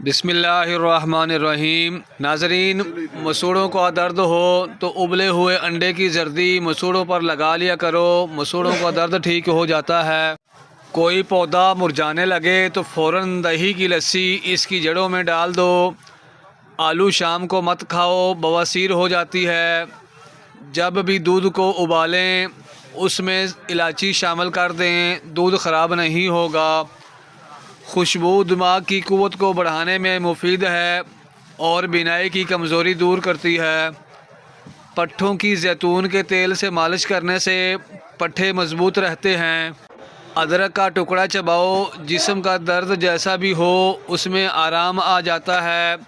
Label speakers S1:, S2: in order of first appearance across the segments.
S1: बिस्मिल्लाहिर्रहमानिर्रहीम। नाज़रीन, मसूड़ों का दर्द हो तो उबले हुए अंडे की जर्दी मसूड़ों पर लगा लिया करो। मसूड़ों का दर्द ठीक हो जाता है। कोई पौधा मुरझाने लगे तो फ़ौरन दही की लस्सी इसकी जड़ों में डाल दो। आलू शाम को मत खाओ, बवासीर हो जाती है। जब भी दूध को उबालें उसमें इलायची शामिल कर दें, दूध ख़राब नहीं होगा। खुशबू दिमाग की क़ुव्वत को बढ़ाने में मुफीद है और बीनाई की कमज़ोरी दूर करती है। पट्ठों की जैतून के तेल से मालिश करने से पट्ठे मज़बूत रहते हैं। अदरक का टुकड़ा चबाओ, जिस्म का दर्द जैसा भी हो उसमें आराम आ जाता है।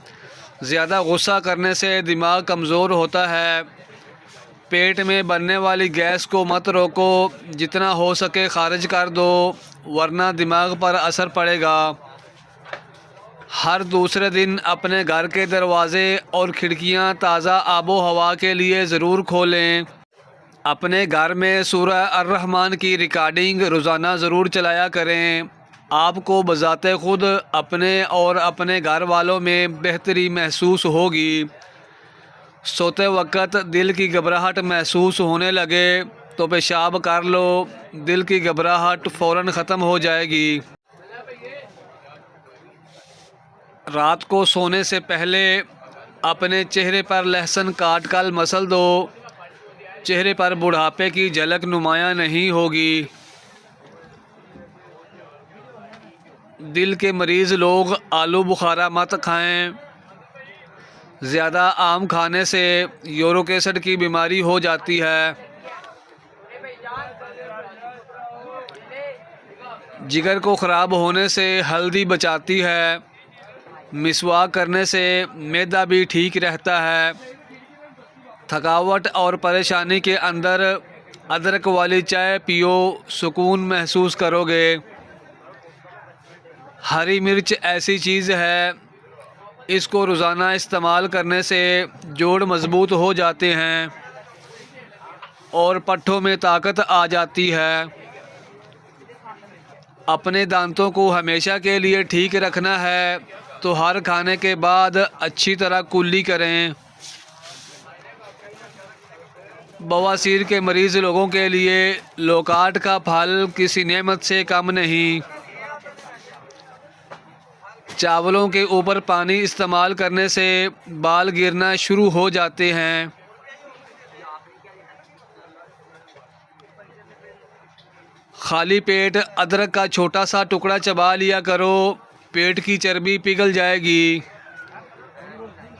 S1: ज़्यादा गुस्सा करने से दिमाग कमज़ोर होता है। पेट में बनने वाली गैस को मत रोको, जितना हो सके खारिज कर दो, वरना दिमाग पर असर पड़ेगा। हर दूसरे दिन अपने घर के दरवाज़े और खिड़कियां ताज़ा आबो हवा के लिए ज़रूर खोलें। अपने घर में सूरह अर-रहमान की रिकॉर्डिंग रोज़ाना ज़रूर चलाया करें। आपको बज़ाते ख़ुद अपने और अपने घर वालों में बेहतरी महसूस होगी। सोते वक्त दिल की घबराहट महसूस होने लगे तो पेशाब कर लो, दिल की घबराहट फ़ौरन ख़त्म हो जाएगी। रात को सोने से पहले अपने चेहरे पर लहसुन काट कर मसल दो। चेहरे पर बुढ़ापे की झलक नुमायाँ नहीं होगी। दिल के मरीज़ लोग आलू बुखारा मत खाएं। ज़्यादा आम खाने से यूरिक एसिड की बीमारी हो जाती है। जिगर को ख़राब होने से हल्दी बचाती है। मिसवाक करने से मैदा भी ठीक रहता है। थकावट और परेशानी के अंदर अदरक वाली चाय पियो, सुकून महसूस करोगे। हरी मिर्च ऐसी चीज़ है, इसको रोज़ाना इस्तेमाल करने से जोड़ मज़बूत हो जाते हैं और पट्ठों में ताकत आ जाती है। अपने दांतों को हमेशा के लिए ठीक रखना है तो हर खाने के बाद अच्छी तरह कुल्ली करें। बवासीर के मरीज़ लोगों के लिए लोकाट का फल किसी नेमत से कम नहीं। चावलों के ऊपर पानी इस्तेमाल करने से बाल गिरना शुरू हो जाते हैं। खाली पेट अदरक का छोटा सा टुकड़ा चबा लिया करो, पेट की चर्बी पिघल जाएगी।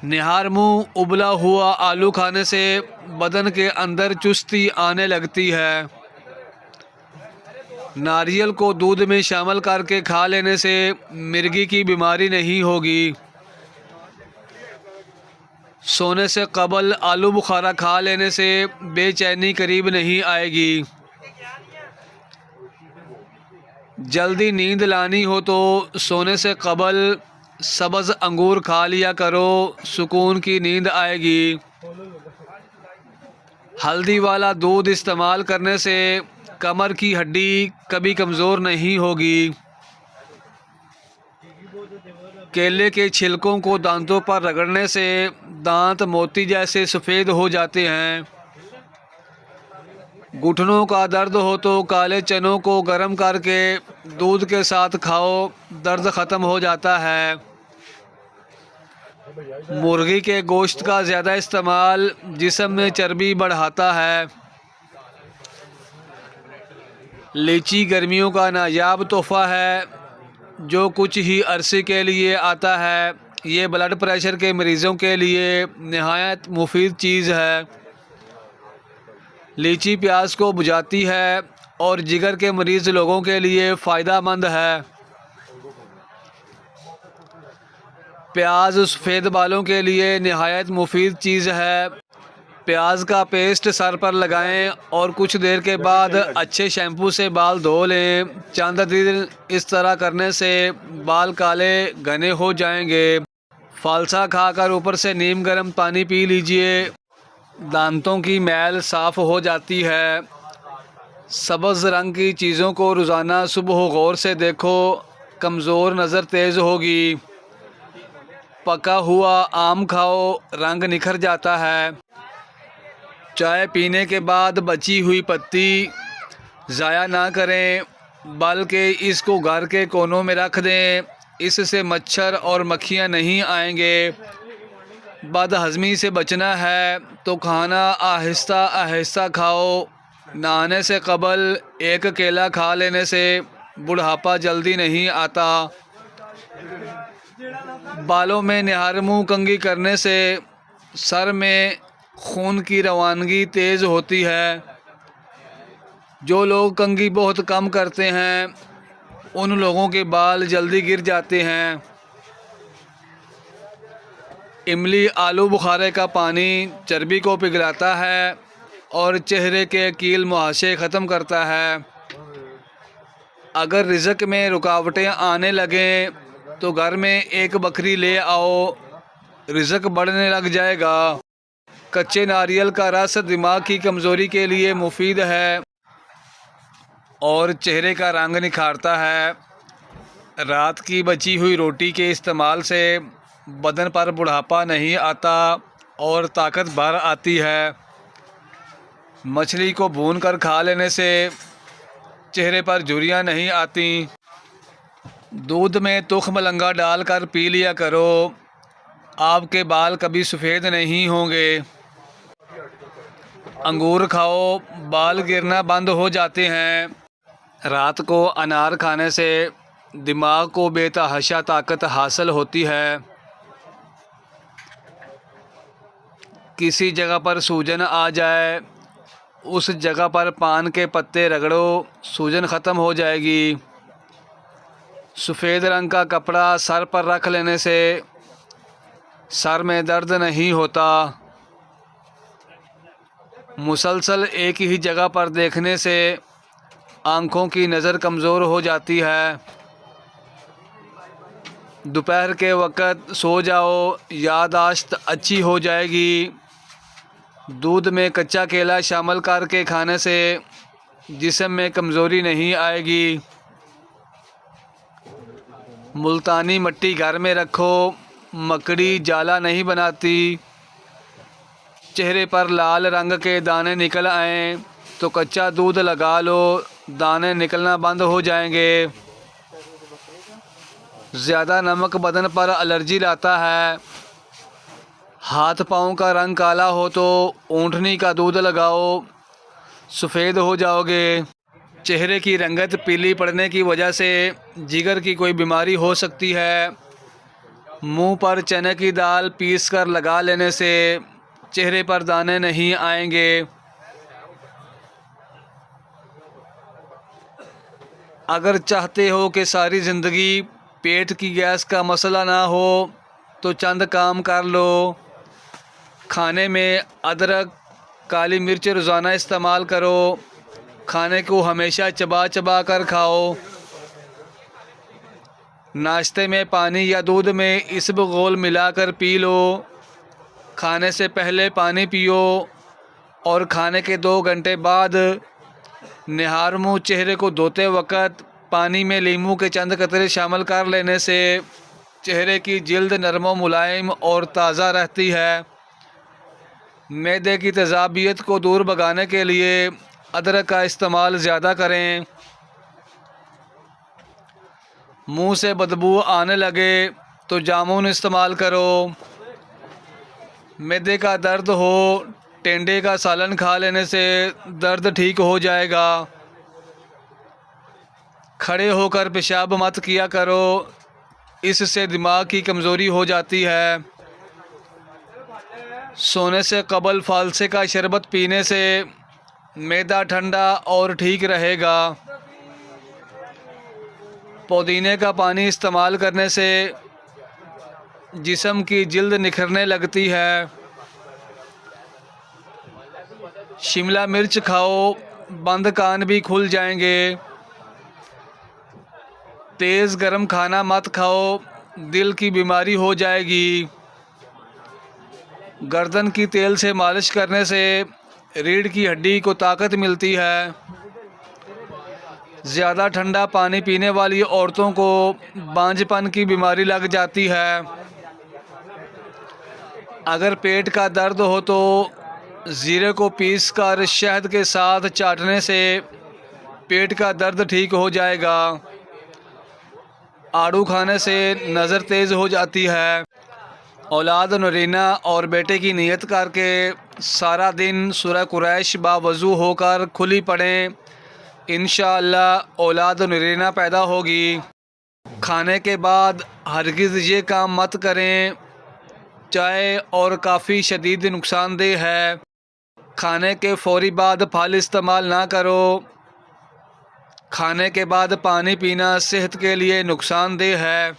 S1: निहार मुँह उबला हुआ आलू खाने से बदन के अंदर चुस्ती आने लगती है। नारियल को दूध में शामिल करके खा लेने से मिर्गी की बीमारी नहीं होगी। सोने से कबल आलू बुखारा खा लेने से बेचैनी करीब नहीं आएगी। जल्दी नींद लानी हो तो सोने से कबल सब्ज़ अंगूर खा लिया करो, सुकून की नींद आएगी। हल्दी वाला दूध इस्तेमाल करने से कमर की हड्डी कभी कमज़ोर नहीं होगी। केले के छिलकों को दांतों पर रगड़ने से दांत मोती जैसे सफ़ेद हो जाते हैं। घुटनों का दर्द हो तो काले चनों को गर्म करके दूध के साथ खाओ, दर्द ख़त्म हो जाता है। मुर्गी के गोश्त का ज़्यादा इस्तेमाल जिस्म में चर्बी बढ़ाता है। लीची गर्मियों का नायाब तोहफ़ा है जो कुछ ही अरसे के लिए आता है। ये ब्लड प्रेशर के मरीज़ों के लिए नहायत मुफीद चीज़ है। लीची प्यास को बुझाती है और जिगर के मरीज़ लोगों के लिए फ़ायदा मंद है। प्याज सफ़ेद बालों के लिए नहायत मुफीद चीज़ है। प्याज का पेस्ट सर पर लगाएं और कुछ देर के बाद अच्छे शैम्पू से बाल धो लें। चंद दिन इस तरह करने से बाल काले घने हो जाएंगे। फालसा खाकर ऊपर से नीम गर्म पानी पी लीजिए, दांतों की मैल साफ़ हो जाती है। सब्ज़ रंग की चीज़ों को रोज़ाना सुबह गौर से देखो, कमज़ोर नज़र तेज़ होगी। पका हुआ आम खाओ, रंग निखर जाता है। चाय पीने के बाद बची हुई पत्ती ज़ाया ना करें, बल्कि इसको घर के कोनों में रख दें। इससे मच्छर और मक्खियाँ नहीं आएंगे। बदहज़मी से बचना है तो खाना आहिस्ता आहिस्ता खाओ। नहाने से कबल एक केला खा लेने से बुढ़ापा जल्दी नहीं आता। बालों में निहारमू कंघी करने से सर में खून की रवानगी तेज़ होती है। जो लोग कंघी बहुत कम करते हैं उन लोगों के बाल जल्दी गिर जाते हैं। इमली आलू बुखारे का पानी चर्बी को पिघलाता है और चेहरे के कील मुहासे ख़त्म करता है। अगर रिज़्क़ में रुकावटें आने लगें तो घर में एक बकरी ले आओ, रिज़्क़ बढ़ने लग जाएगा। कच्चे नारियल का रस दिमाग की कमज़ोरी के लिए मुफीद है और चेहरे का रंग निखारता है। रात की बची हुई रोटी के इस्तेमाल से बदन पर बुढ़ापा नहीं आता और ताकत भर आती है। मछली को भूनकर खा लेने से चेहरे पर झुर्रियाँ नहीं आती। दूध में तुख मलंगा डालकर पी लिया करो, आपके बाल कभी सफ़ेद नहीं होंगे। अंगूर खाओ, बाल गिरना बंद हो जाते हैं। रात को अनार खाने से दिमाग को बेतहाशा ताकत हासिल होती है। किसी जगह पर सूजन आ जाए, उस जगह पर पान के पत्ते रगड़ो, सूजन ख़त्म हो जाएगी। सफ़ेद रंग का कपड़ा सर पर रख लेने से सर में दर्द नहीं होता। मुसलसल एक ही जगह पर देखने से आँखों की नज़र कमज़ोर हो जाती है। दोपहर के वक़्त सो जाओ, याददाश्त अच्छी हो जाएगी। दूध में कच्चा केला शामिल करके खाने से जिस्म में कमज़ोरी नहीं आएगी। मुल्तानी मिट्टी घर में रखो, मकड़ी जाला नहीं बनाती। चेहरे पर लाल रंग के दाने निकल आएँ तो कच्चा दूध लगा लो, दाने निकलना बंद हो जाएंगे। ज़्यादा नमक बदन पर एलर्जी लाता है। हाथ पाँव का रंग काला हो तो ऊँटनी का दूध लगाओ, सफ़ेद हो जाओगे। चेहरे की रंगत पीली पड़ने की वजह से जिगर की कोई बीमारी हो सकती है। मुंह पर चने की दाल पीस कर लगा लेने से चेहरे पर दाने नहीं आएंगे। अगर चाहते हो कि सारी ज़िंदगी पेट की गैस का मसला ना हो तो चंद काम कर लो। खाने में अदरक, काली मिर्च रोज़ाना इस्तेमाल करो। खाने को हमेशा चबा चबा कर खाओ। नाश्ते में पानी या दूध में इसबगोल मिलाकर पी लो। खाने से पहले पानी पियो और खाने के 2 घंटे बाद निहार मुँह चेहरे को धोते वक़्त पानी में नींबू के चंद कतरे शामिल कर लेने से चेहरे की जिल्द नरम व मुलायम और ताज़ा रहती है। मैदे की तेज़ाबियत को दूर भगाने के लिए अदरक का इस्तेमाल ज़्यादा करें। मुंह से बदबू आने लगे तो जामुन इस्तेमाल करो। मैदे का दर्द हो, टेंडे का सालन खा लेने से दर्द ठीक हो जाएगा। खड़े होकर पेशाब मत किया करो, इससे दिमाग की कमज़ोरी हो जाती है। सोने से कबल फालसे का शरबत पीने से मैदा ठंडा और ठीक रहेगा। पुदीने का पानी इस्तेमाल करने से जिस्म की जिल्द निखरने लगती है। शिमला मिर्च खाओ, बंद कान भी खुल जाएंगे। तेज़ गरम खाना मत खाओ, दिल की बीमारी हो जाएगी। गर्दन की तेल से मालिश करने से रीढ़ की हड्डी को ताकत मिलती है। ज़्यादा ठंडा पानी पीने वाली औरतों को बांझपन की बीमारी लग जाती है। अगर पेट का दर्द हो तो ज़ीरे को पीसकर शहद के साथ चाटने से पेट का दर्द ठीक हो जाएगा। आड़ू खाने से नज़र तेज़ हो जाती है। औलाद नरीना और बेटे की नियत करके सारा दिन सूरह कुरैश बावज़ू होकर खुली पढ़ें, इंशाअल्लाह औलाद नरीना पैदा होगी। खाने के बाद हरगिज़ ये काम मत करें, चाय और काफ़ी शदीद नुकसानदेह है। खाने के फ़ौरी बाद फल इस्तेमाल ना करो। खाने के बाद पानी पीना सेहत के लिए नुकसानदेह है।